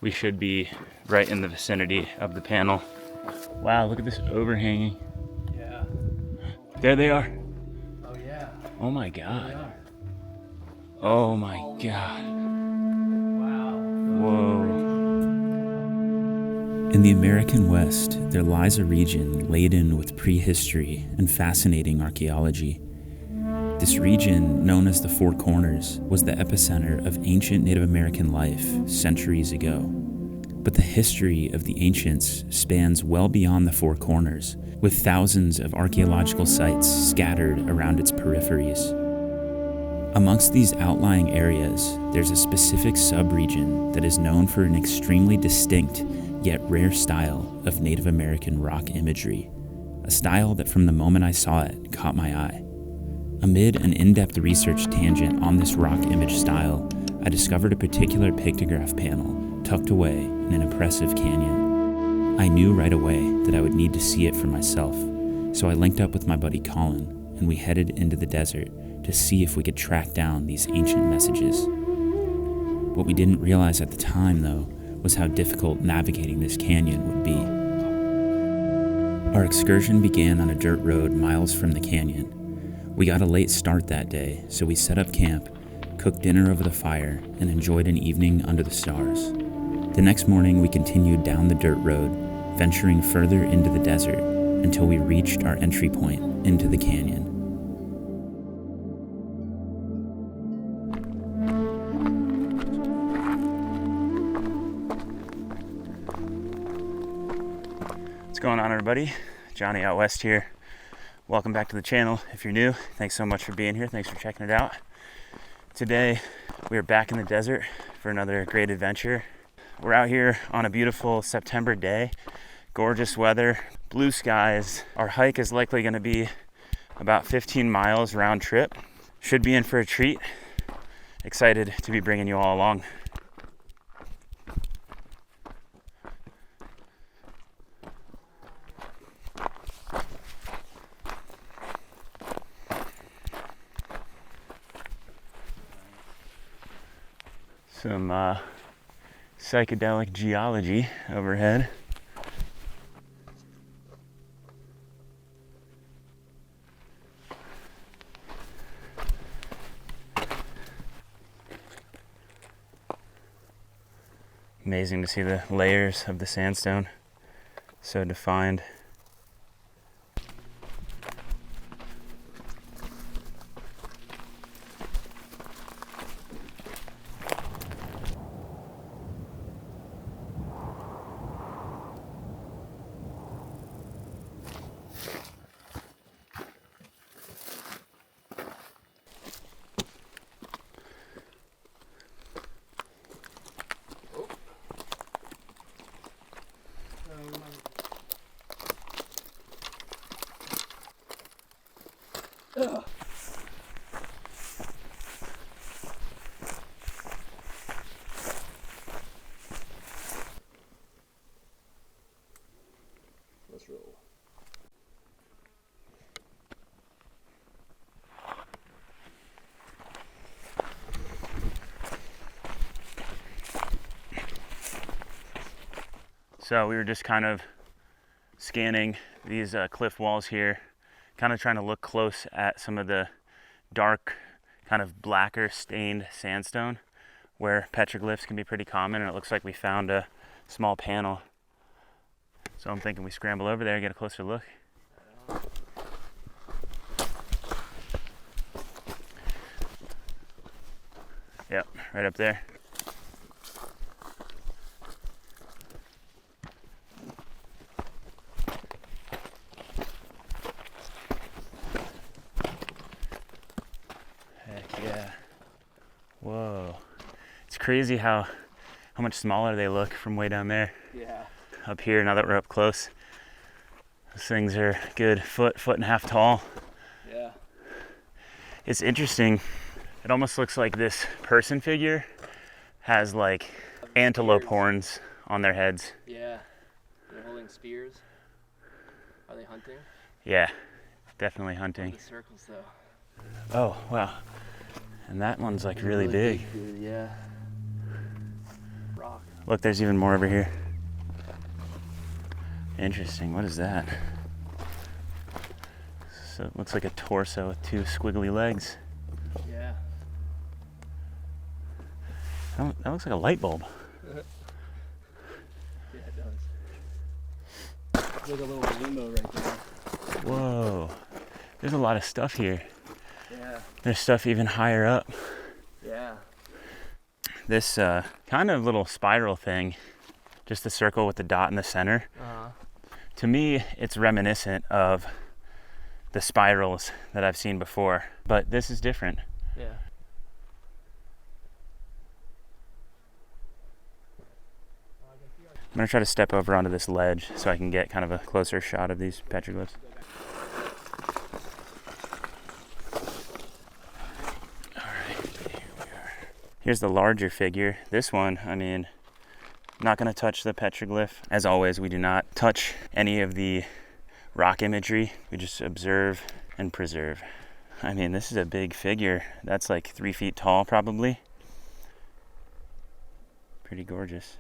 We should be right in the vicinity of the panel. Wow, look at this overhanging. Yeah. There they are. Oh yeah. Oh my God. Oh my God. Wow. Whoa. In the American West, there lies a region laden with prehistory and fascinating archaeology. This region, known as the Four Corners, was the epicenter of ancient Native American life centuries ago. But the history of the ancients spans well beyond the Four Corners, with thousands of archaeological sites scattered around its peripheries. Amongst these outlying areas, there's a specific subregion that is known for an extremely distinct yet rare style of Native American rock imagery, a style that from the moment I saw it caught my eye. Amid an in-depth research tangent on this rock image style, I discovered a particular pictograph panel tucked away in an impressive canyon. I knew right away that I would need to see it for myself, so I linked up with my buddy Colin, and we headed into the desert to see if we could track down these ancient messages. What we didn't realize at the time, though, was how difficult navigating this canyon would be. Our excursion began on a dirt road miles from the canyon. We got a late start that day, so we set up camp, cooked dinner over the fire, and enjoyed an evening under the stars. The next morning, we continued down the dirt road, venturing further into the desert until we reached our entry point into the canyon. What's going on, everybody? Johnny out west here. Welcome back to the channel. If you're new, thanks so much for being here. Thanks for checking it out. Today, we are back in the desert for another great adventure. We're out here on a beautiful September day. Gorgeous weather, blue skies. Our hike is likely going to be about 15 miles round trip. Should be in for a treat. Excited to be bringing you all along. Some psychedelic geology overhead. Amazing to see the layers of the sandstone, so defined. Let's roll. So we were just kind of scanning these cliff walls here, kind of trying to look close at some of the dark, kind of blacker stained sandstone where petroglyphs can be pretty common, and it looks like we found a small panel. So I'm thinking we scramble over there and get a closer look. Yep, right up there. Heck yeah. Whoa. It's crazy how much smaller they look from way down there. Yeah. Up here, now that we're up close. Those things are a good foot and a half tall. Yeah. It's interesting. It almost looks like this person figure has like antelope horns on their heads. Yeah. They're holding spears. Are they hunting? Yeah, definitely hunting. The circles though. Oh, wow. And that one's like really big. Dude, yeah. Rock. Look, there's even more over here. Interesting. What is that? So it looks like a torso with two squiggly legs. Yeah. Oh, that looks like a light bulb. Yeah, it does. There's a little rainbow right there. Whoa. There's a lot of stuff here. Yeah. There's stuff even higher up. Yeah. This kind of little spiral thing, just a circle with the dot in the center. To me, it's reminiscent of the spirals that I've seen before, but this is different. Yeah. I'm gonna try to step over onto this ledge so I can get kind of a closer shot of these petroglyphs. Here's the larger figure. This one, I mean, not going to touch the petroglyph. As always, we do not touch any of the rock imagery. We just observe and preserve. I mean, this is a big figure. That's like 3 feet tall, probably. Pretty gorgeous.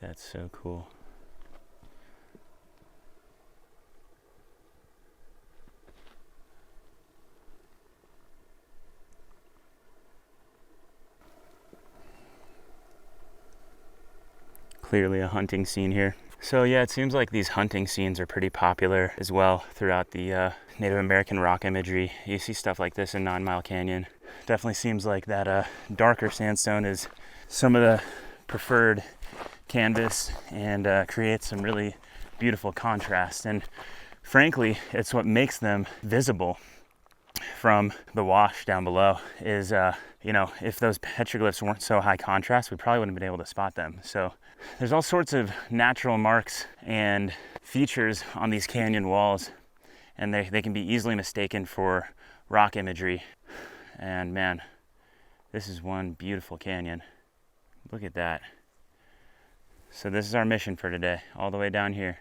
That's so cool. Clearly a hunting scene here. So yeah, it seems like these hunting scenes are pretty popular as well throughout the Native American rock imagery. You see stuff like this in 9 Mile Canyon. Definitely seems like that darker sandstone is some of the preferred canvas and creates some really beautiful contrast. And frankly, it's what makes them visible from the wash down below is, you know, if those petroglyphs weren't so high contrast, we probably wouldn't have been able to spot them. So there's all sorts of natural marks and features on these canyon walls, and they can be easily mistaken for rock imagery. And man, this is one beautiful canyon. Look at that. So this is our mission for today, all the way down here.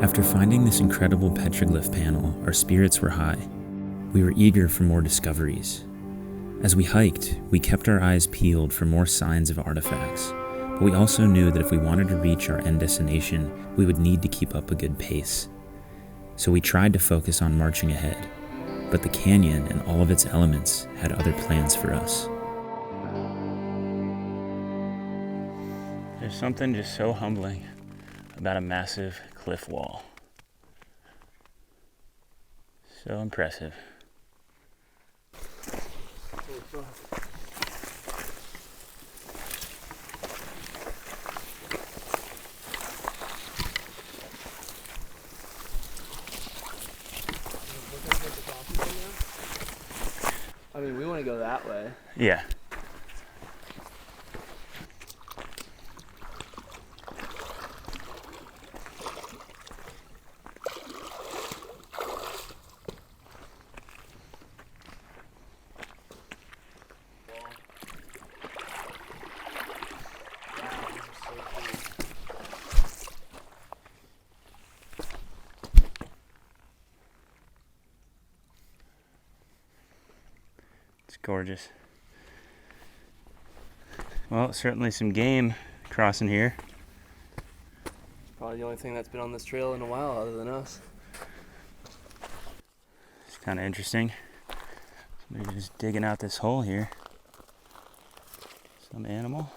After finding this incredible petroglyph panel, our spirits were high. We were eager for more discoveries. As we hiked, we kept our eyes peeled for more signs of artifacts, but we also knew that if we wanted to reach our end destination, we would need to keep up a good pace. So we tried to focus on marching ahead, but the canyon and all of its elements had other plans for us. There's something just so humbling about a massive cliff wall. So impressive. I mean, we want to go that way. Yeah. Gorgeous. Well, certainly some game crossing here. Probably the only thing that's been on this trail in a while other than us. It's kind of interesting. Somebody just digging out this hole here. Some animal.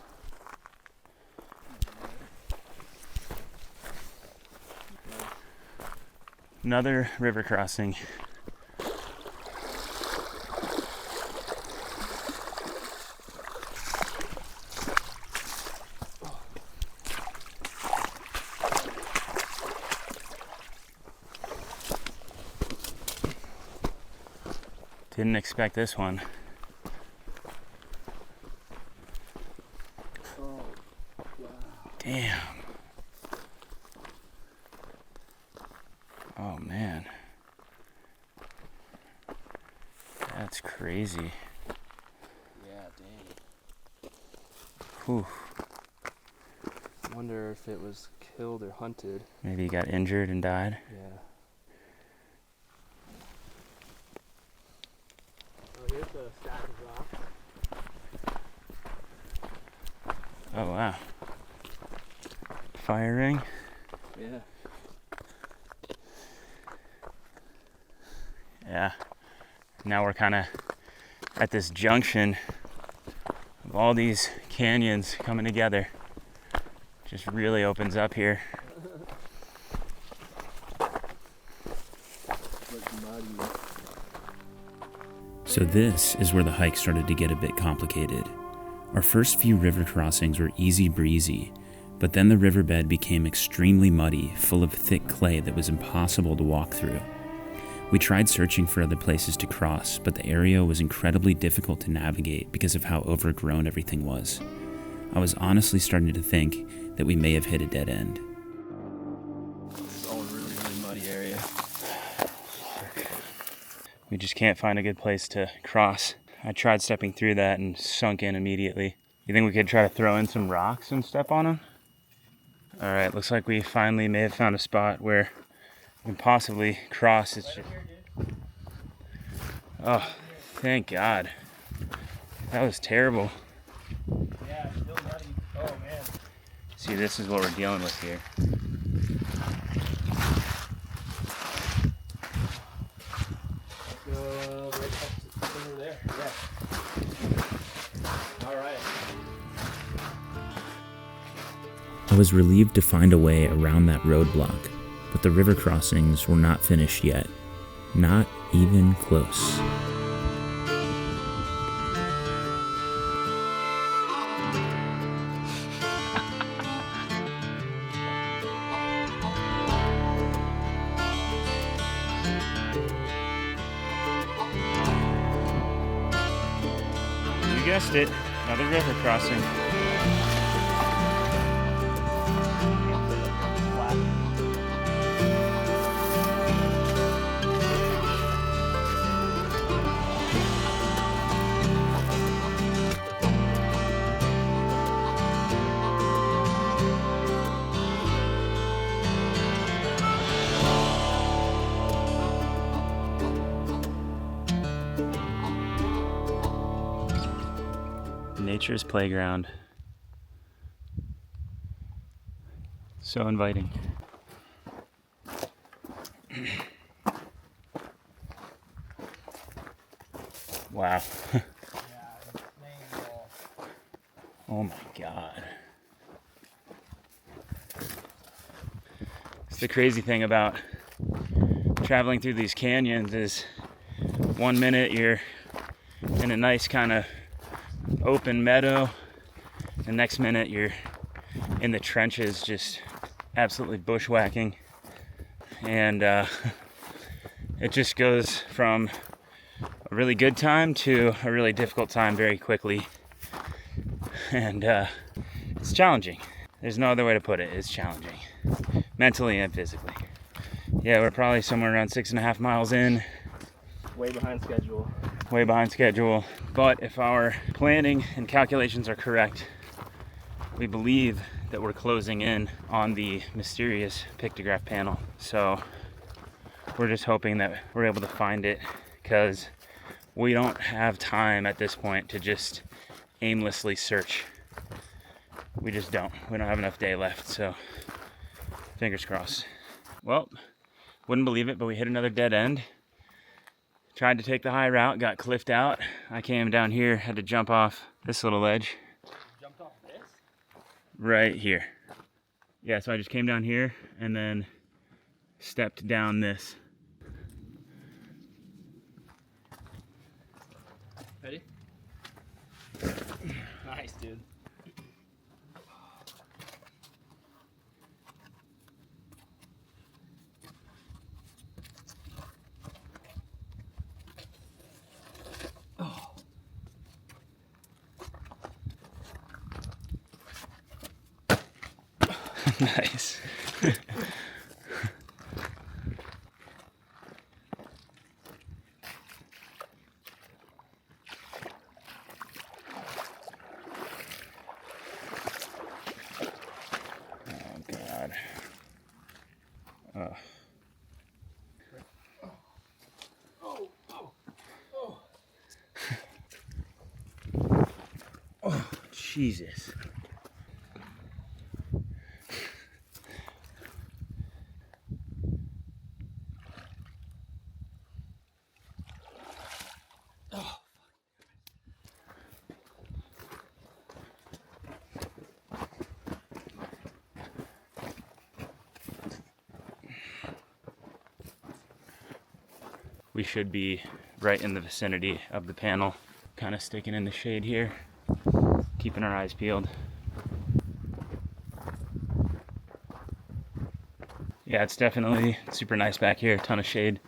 Another river crossing. Didn't expect this one. Oh, wow. Damn. Oh man. That's crazy. Yeah, dang. Whew. I wonder if it was killed or hunted. Maybe he got injured and died. Yeah. Oh, here's the stack of rocks. Oh wow. Fire ring. Yeah. Yeah. Now we're kind of at this junction of all these canyons coming together. Just really opens up here. So this is where the hike started to get a bit complicated. Our first few river crossings were easy breezy, but then the riverbed became extremely muddy, full of thick clay that was impossible to walk through. We tried searching for other places to cross, but the area was incredibly difficult to navigate because of how overgrown everything was. I was honestly starting to think that we may have hit a dead end. This is all a really, really muddy area. We just can't find a good place to cross. I tried stepping through that and sunk in immediately. You think we could try to throw in some rocks and step on them? All right, looks like we finally may have found a spot where we can possibly cross. It's just... Oh, thank God. That was terrible. Yeah, still muddy. Oh man. See, this is what we're dealing with here. Let's go right up to over there. Yeah. All right. I was relieved to find a way around that roadblock, but the river crossings were not finished yet. Not even close. You guessed it, another river crossing. Nature's playground. So inviting. Wow. Oh my God. It's the crazy thing about traveling through these canyons is 1 minute you're in a nice kind of open meadow, the next minute you're in the trenches just absolutely bushwhacking, and it just goes from a really good time to a really difficult time very quickly, and it's challenging. There's no other way to put it. It's challenging, mentally and physically. Yeah, we're probably somewhere around 6.5 miles in. Way behind schedule. Way behind schedule, but if our planning and calculations are correct, we believe that we're closing in on the mysterious pictograph panel. So we're just hoping that we're able to find it, because we don't have time at this point to just aimlessly search. We just don't. We don't have enough day left, so fingers crossed. Well, wouldn't believe it, but we hit another dead end. Tried to take the high route, got cliffed out. I came down here, had to jump off this little ledge. Jumped off this? Right here. Yeah, so I just came down here and then stepped down this. Ready? Nice, dude. Nice. Oh God. Jesus. We should be right in the vicinity of the panel, kind of sticking in the shade here, keeping our eyes peeled. Yeah, it's definitely super nice back here, a ton of shade.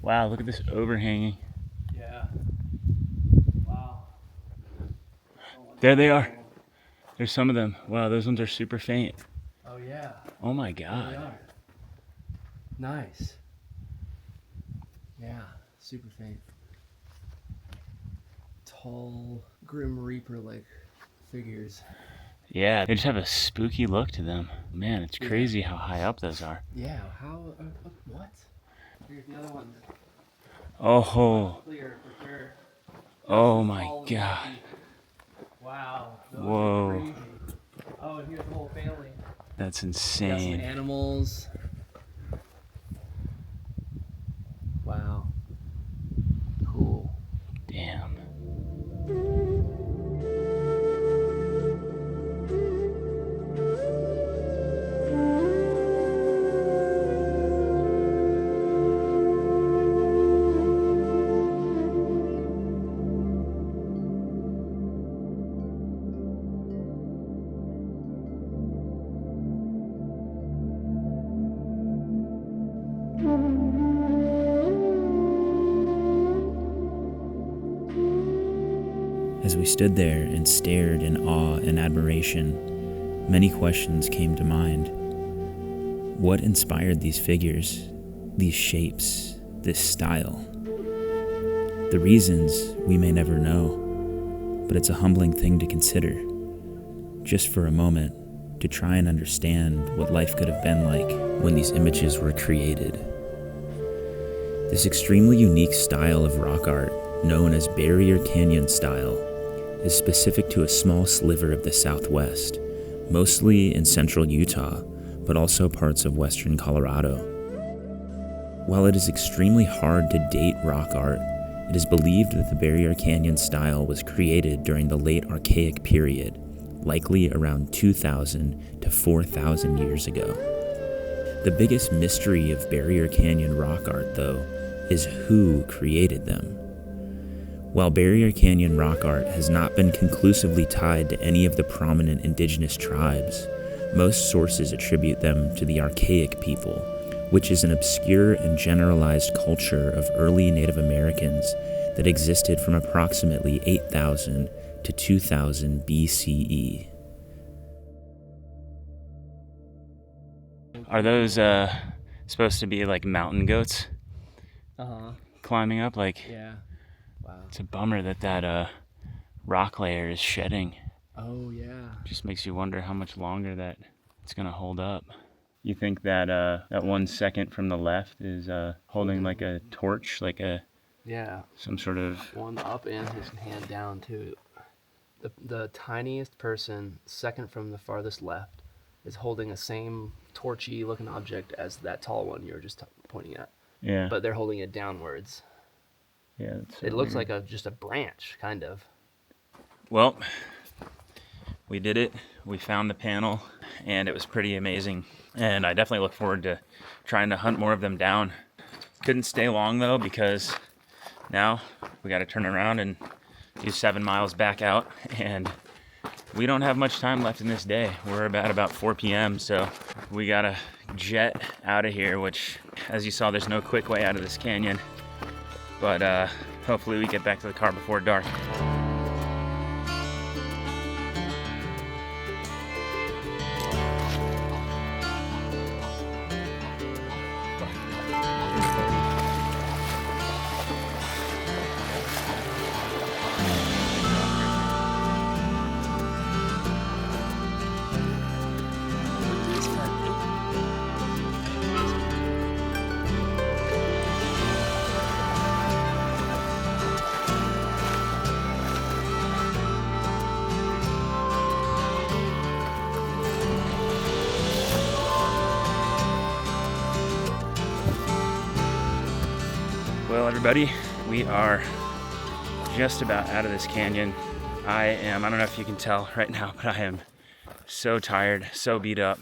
Wow, look at this overhanging. Yeah. Wow. There they are. There's some of them. Wow, those ones are super faint. Oh yeah. Oh my There they God. are. Nice. Yeah, super faint. Tall, grim reaper-like figures. Yeah, they just have a spooky look to them. Man, it's crazy how high up those are. Yeah, how, what? Here's the other one. Oh, Clear, for sure. oh my All God. lucky. Wow. Those Whoa. are crazy. Oh, and here's the whole family. That's We got some insane. animals. Wow. Cool. Damn. As we stood there and stared in awe and admiration, many questions came to mind. What inspired these figures, these shapes, this style? The reasons we may never know, but it's a humbling thing to consider, just for a moment, to try and understand what life could have been like when these images were created. This extremely unique style of rock art, known as Barrier Canyon style, is specific to a small sliver of the Southwest, mostly in central Utah, but also parts of western Colorado. While it is extremely hard to date rock art, it is believed that the Barrier Canyon style was created during the late Archaic period, likely around 2,000 to 4,000 years ago. The biggest mystery of Barrier Canyon rock art, though, is who created them. While Barrier Canyon rock art has not been conclusively tied to any of the prominent indigenous tribes, most sources attribute them to the Archaic people, which is an obscure and generalized culture of early Native Americans that existed from approximately 8,000 to 2000 BCE. Are those supposed to be like mountain goats Uh-huh. climbing up? Like, Yeah. Wow. it's a bummer that that rock layer is shedding. Oh, yeah. Just makes you wonder how much longer that it's gonna hold up. You think that that 1 second from the left is holding like a torch, like Yeah. some sort of... One up and his hand down, too. The tiniest person, second from the farthest left, is holding the same torchy looking object as that tall one you were just pointing at. Yeah. But they're holding it downwards. Yeah. That's It looks like just a branch, kind of. Well, we did it. We found the panel, and it was pretty amazing. And I definitely look forward to trying to hunt more of them down. Couldn't stay long though, because now we got to turn around and do 7 miles back out, and we don't have much time left in this day. We're about 4 p.m., so we gotta jet out of here, which, as you saw, there's no quick way out of this canyon. But hopefully we get back to the car before dark. Well, everybody, we are just about out of this canyon. I don't know if you can tell right now, but I am so tired, so beat up.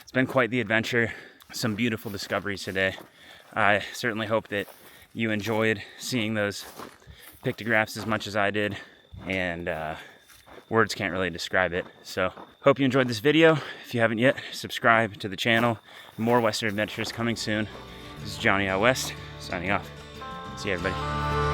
It's been quite the adventure. Some beautiful discoveries today. I certainly hope that you enjoyed seeing those pictographs as much as I did, and words can't really describe it. So hope you enjoyed this video. If you haven't yet, subscribe to the channel. More Western adventures coming soon. This is Johnny out west, signing off. See you, everybody.